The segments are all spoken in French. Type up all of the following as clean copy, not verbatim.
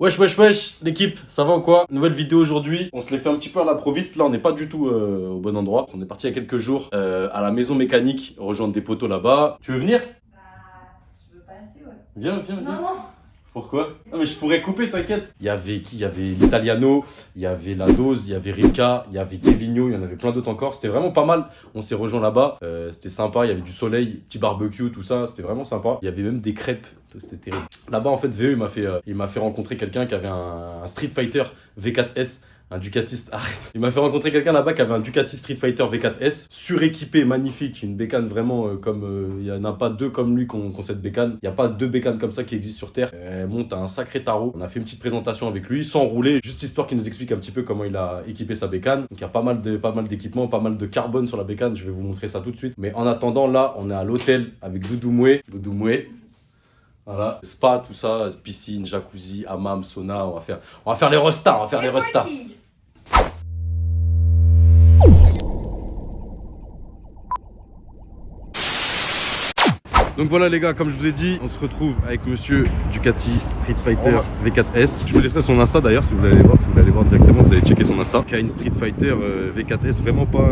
Wesh, l'équipe, ça va ou quoi? Nouvelle vidéo aujourd'hui. On se l'est fait un petit peu à l'improviste. Là, on n'est pas du tout au bon endroit. On est parti il y a quelques jours à la maison mécanique, rejoindre des poteaux là-bas. Tu veux venir? Je veux passer, ouais. Viens. Non. Pourquoi? Non, mais je pourrais couper, t'inquiète. Il y avait qui? Il y avait l'Italiano, il y avait la Dose, il y avait Rika, il y avait Kevinho, il y en avait plein d'autres encore. C'était vraiment pas mal. On s'est rejoint là-bas. C'était sympa. Il y avait du soleil, petit barbecue, tout ça. C'était vraiment sympa. Il y avait même des crêpes. C'était terrible. Là-bas, en fait, VE, il m'a fait rencontrer quelqu'un qui avait un Street Fighter V4S. Un Ducati, arrête. Il m'a fait rencontrer quelqu'un là-bas qui avait un Ducati Street Fighter V4S, suréquipé, magnifique, une bécane vraiment comme il n'y en a pas deux comme lui qui ont cette bécane. Il n'y a pas deux bécanes comme ça qui existent sur Terre. Elle monte à un sacré tarot. On a fait une petite présentation avec lui, sans rouler, juste histoire qu'il nous explique un petit peu comment il a équipé sa bécane. Donc il y a pas mal d'équipements, pas mal de carbone sur la bécane. Je vais vous montrer ça tout de suite. Mais en attendant, là, on est à l'hôtel avec Doudou Moué. Voilà, spa, tout ça, piscine, jacuzzi, hammam, sauna, on va faire les restas, Donc voilà les gars, comme je vous ai dit, on se retrouve avec monsieur Ducati Street Fighter V4S. Je vous laisserai son Insta d'ailleurs si vous allez voir directement, vous allez checker son Insta. Qui a une Street Fighter V4S vraiment pas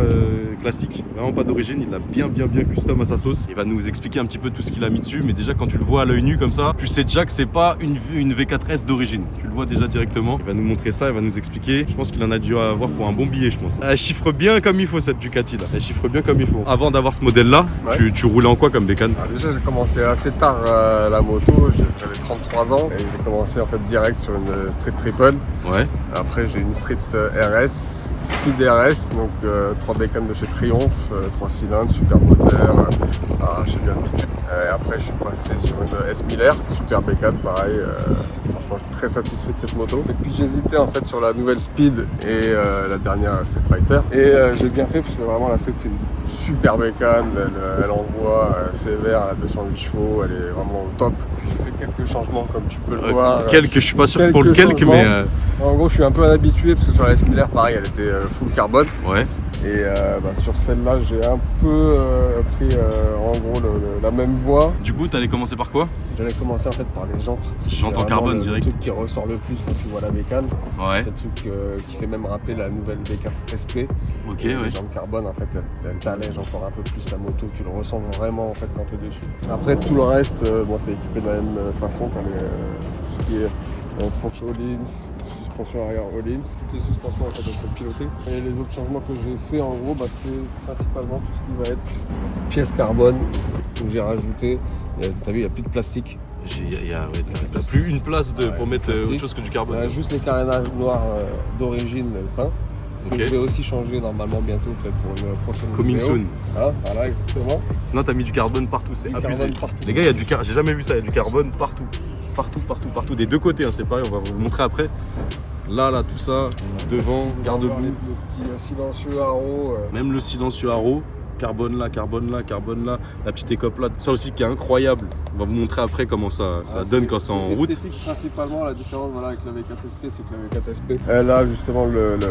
classique, vraiment pas d'origine, il l'a bien custom à sa sauce. Il va nous expliquer un petit peu tout ce qu'il a mis dessus, mais déjà quand tu le vois à l'œil nu comme ça, tu sais déjà que c'est pas une V4S d'origine. Tu le vois déjà directement, il va nous montrer ça, il va nous expliquer. Je pense qu'il en a dû avoir pour un bon billet je pense. Elle chiffre bien comme il faut cette Ducati là, elle chiffre bien comme il faut. Avant d'avoir ce modèle là, ouais. tu roulais en quoi comme bécane? J'ai commencé assez tard la moto, j'avais 33 ans et j'ai commencé en fait direct sur une Street Triple. Ouais. Après j'ai une Street RS, Speed RS, donc 3 bécanes de chez Triumph, 3 cylindres, super moteur, ça arrachait bien le bitume. Et après je suis passé sur une S Miller, super bécane, pareil, franchement je suis très satisfait de cette moto. Et puis j'hésitais en fait sur la nouvelle Speed et la dernière Street Fighter. Et j'ai bien fait parce que vraiment la Street c'est une super bécane, elle envoie sévère, elle a 208 chevaux, elle est vraiment au top. J'ai fait quelques changements comme tu peux le voir. Je suis pas sûr pour le quelques, mais... En gros je suis un peu habitué parce que sur la S Miller pareil elle était full carbone. Ouais. Et sur celle-là j'ai un peu pris en gros la même voie. Du coup t'allais commencer par quoi? J'allais commencer en fait par les jantes. Jantes en carbone direct. C'est le truc qui ressort le plus quand tu vois la bécane. Ouais. C'est le truc qui fait même rappeler la nouvelle V4 SP. Ok, et ouais. Les jantes carbone en fait elles t'allègent encore un peu plus la moto, tu le ressens vraiment en fait quand t'es dessus. Après tout le reste, c'est équipé de la même façon, t'as tout ce qui est fourche Öhlins, suspension arrière Öhlins, toutes les suspensions en fait elles sont pilotées. Et les autres changements que j'ai fait en gros c'est principalement tout ce qui va être pièces carbone que j'ai rajouté. T'as vu il n'y a plus de plastique. T'as plus une place pour mettre autre chose que du carbone. Juste les carénages noirs d'origine peints. Okay. Je vais aussi changer normalement bientôt, peut-être pour une prochaine Coming vidéo. soon. Ah, voilà, exactement. Sinon t'as mis du carbone partout, c'est abusé. Partout. Les gars, j'ai jamais vu ça, il y a du carbone partout, des deux côtés, hein, c'est pareil, on va vous montrer après. Là, tout ça, devant, garde-boue. Le petit silencieux haro. Même le silencieux haro. Carbone là, la petite écope là, ça aussi qui est incroyable. On va vous montrer après comment ça donne quand c'est en route. Esthétique principalement, la différence avec la V4SP, c'est que la V4SP, elle a justement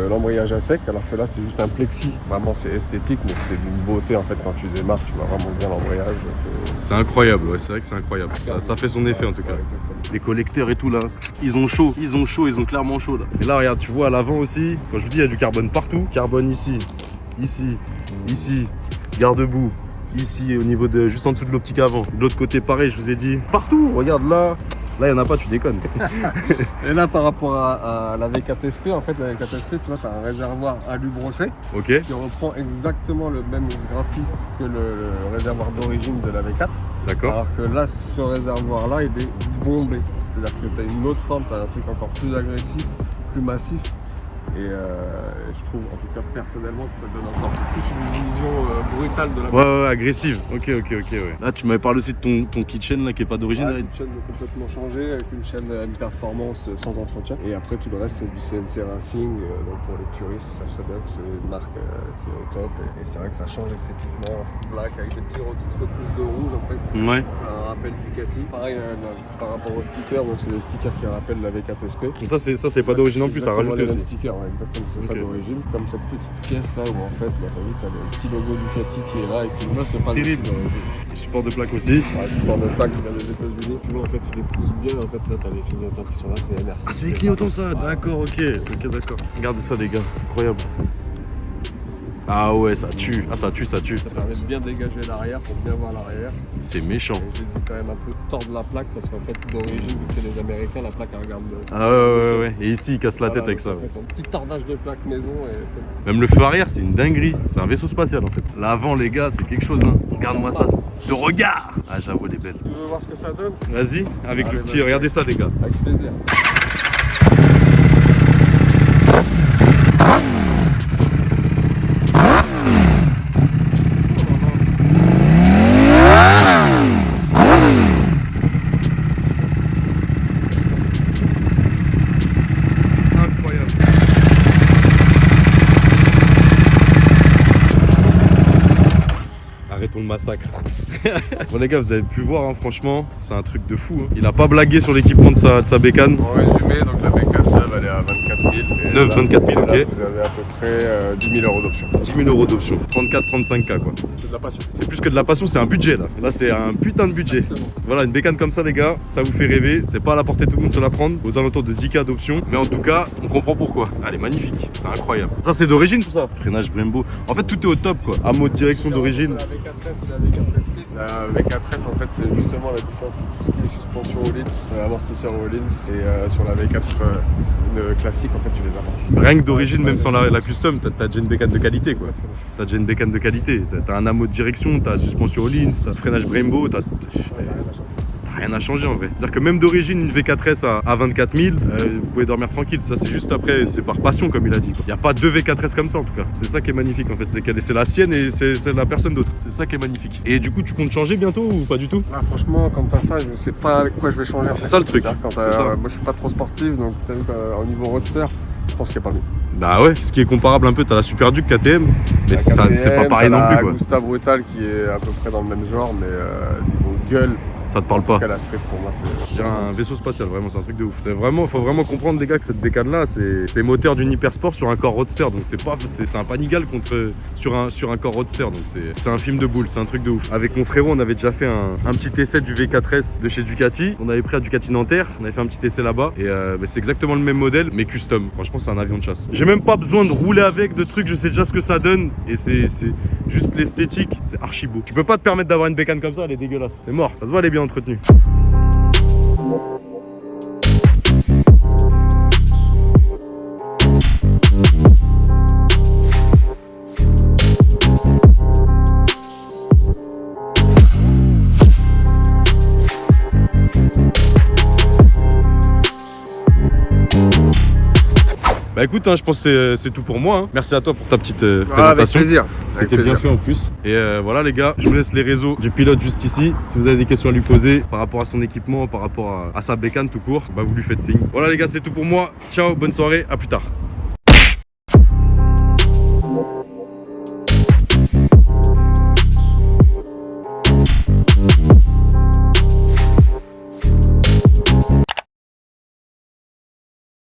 l'embrayage à sec, alors que là c'est juste un plexi. Vraiment c'est esthétique, mais c'est d'une beauté en fait quand tu démarres, tu vois vraiment bien l'embrayage. C'est incroyable, ouais, c'est vrai que c'est incroyable. Ça fait son effet en tout cas. Ouais, les collecteurs et tout là, ils ont clairement chaud là. Et là regarde, tu vois à l'avant aussi, quand je vous dis il y a du carbone partout, carbone ici, garde-boue, ici au niveau de juste en dessous de l'optique avant. De l'autre côté pareil, je vous ai dit partout, regarde là il n'y en a pas, tu déconnes. Et là par rapport à la V4SP, en fait la V4SP tu vois tu as un réservoir alu brossé qui reprend exactement le même graphisme que le réservoir d'origine de la V4. D'accord. Alors que là ce réservoir là il est bombé, c'est-à-dire que tu as une autre forme, tu as un truc encore plus agressif, plus massif. Et je trouve en tout cas personnellement que ça donne encore plus une vision brutale de la moto. Ouais, agressive. Ok, ouais. Là tu m'avais parlé aussi de ton kitchen là qui est pas d'origine. Une chaîne complètement changée avec une chaîne à une performance sans entretien. Et après tout le reste c'est du CNC Racing, donc pour les puristes ça serait bien que c'est une marque qui est au top. Et c'est vrai que ça change esthétiquement, full black avec des petites retouches de rouge en fait. Ouais. Ça rappelle Ducati. Pareil par rapport aux stickers, donc c'est les stickers qui rappellent la V4 SP. Donc ça c'est pas d'origine en plus, t'as rajouté aussi. pierre, ouais, exactement, c'est pas Ok. d'origine. Comme cette petite pièce là où en fait, bah, t'as vu, t'as le petit logo Ducati qui est là et puis là c'est pas terrible. d'origine. Le support de plaque aussi. Ouais, je suis dans le pack des États-Unis. Tu vois, en fait, il est pousse bien. En fait, là, t'as les clignotants qui sont là, c'est NRC. Ah, c'est des clignotants ça, d'accord, ok, d'accord. Regardez ça, les gars, incroyable. Ah ouais, ça tue, ça tue. Ça permet de bien dégager l'arrière pour bien voir l'arrière. C'est méchant. Et j'ai dû quand même un peu tordre la plaque parce qu'en fait, d'origine, vu que c'est les Américains, la plaque elle regarde. Ah ouais. Et ici, il casse la tête avec ça. En fait, un petit tordage de plaque maison et c'est Même le feu arrière, c'est une dinguerie. C'est un vaisseau spatial en fait. L'avant, les gars, c'est quelque chose. Hein. Regarde-moi ça. Ce regard. Ah, j'avoue, elle est belle. Tu veux voir ce que ça donne? Vas-y, avec Allez, le petit. vas-y. Regardez ça, les gars. Avec plaisir. Incroyable. Arrêtons le massacre. Bon les gars, vous avez pu voir, hein, franchement, c'est un truc de fou. Hein. Il a pas blagué sur l'équipement de sa bécane. En résumé, donc la bécane neuve, elle est à 24 000. Et Neuve, là, 24 000, là, ok. Vous avez à peu près 10 000 euros d'option. 10 000 euros d'option. 34-35K quoi. C'est de la passion. C'est plus que de la passion, c'est un budget là. Là, c'est un putain de budget. Voilà, une bécane comme ça, les gars, ça vous fait rêver. C'est pas à la portée de tout le monde se la prendre. Aux alentours de 10K d'option. Mais en tout cas, on comprend pourquoi. Elle est magnifique. C'est incroyable. Ça, c'est d'origine tout ça. Freinage Brembo. En fait, tout est au top quoi. À mode direction d'origine. La V4S, c'est la V4S Split. La V4S, en fait, c'est justement la différence. C'est tout ce qui est suspension Öhlins, amortisseur Öhlins. Et sur la V4 une classique, en fait, tu les as pas. Rien que d'origine, même sans la custom, t'as déjà une bécane de qualité quoi. Exactement. T'as déjà une bécane de qualité. T'as un amo de direction, t'as suspension Öhlins, t'as freinage Brembo, t'as rien à changer en vrai. C'est-à-dire que même d'origine, une V4S à 24 000, vous pouvez dormir tranquille. Ça, c'est juste après, c'est par passion, comme il a dit. Il n'y a pas deux V4S comme ça en tout cas. C'est ça qui est magnifique en fait. C'est la sienne et c'est la personne d'autre. C'est ça qui est magnifique. Et du coup, tu comptes changer bientôt ou pas du tout? Là, franchement, quand t'as ça, je sais pas avec quoi je vais changer. en C'est fait. ça le truc. C'est-à-dire Quand C'est ça. moi, je suis pas trop sportif, donc t'as vu qu'au niveau roadster, je pense qu'il n'y a pas mieux. Bah ouais, ce qui est comparable un peu, t'as la Super Duke KTM, mais c'est pas pareil non plus quoi. Gusta Brutal qui est à peu près dans le même genre, mais niveau gueule, Ça te parle pas. la Street pour moi c'est. Je dirais un vaisseau spatial, vraiment, c'est un truc de ouf. Faut vraiment comprendre les gars que cette bécane là, c'est moteur d'une hypersport sur un corps roadster, donc c'est un Panigale sur un corps roadster, donc c'est un film de boule, c'est un truc de ouf. Avec mon frérot, on avait déjà fait un petit essai du V4S de chez Ducati. On avait pris à Ducati Nanterre, on avait fait un petit essai là-bas et c'est exactement le même modèle mais custom. Franchement, c'est un avion de chasse. J'ai même pas besoin de rouler avec de trucs, je sais déjà ce que ça donne et c'est juste l'esthétique, c'est archi beau. Tu peux pas te permettre d'avoir une bécane comme ça, elle est dégueulasse. C'est mort. Ça se voit, elle est bien entretenue. Bah écoute, hein, je pense que c'est tout pour moi. Hein. Merci à toi pour ta petite Avec présentation. plaisir. C'était bien fait en plus. Et voilà les gars, je vous laisse les réseaux du pilote juste ici. Si vous avez des questions à lui poser par rapport à son équipement, par rapport à sa bécane tout court, bah vous lui faites signe. Voilà les gars, c'est tout pour moi. Ciao, bonne soirée, à plus tard.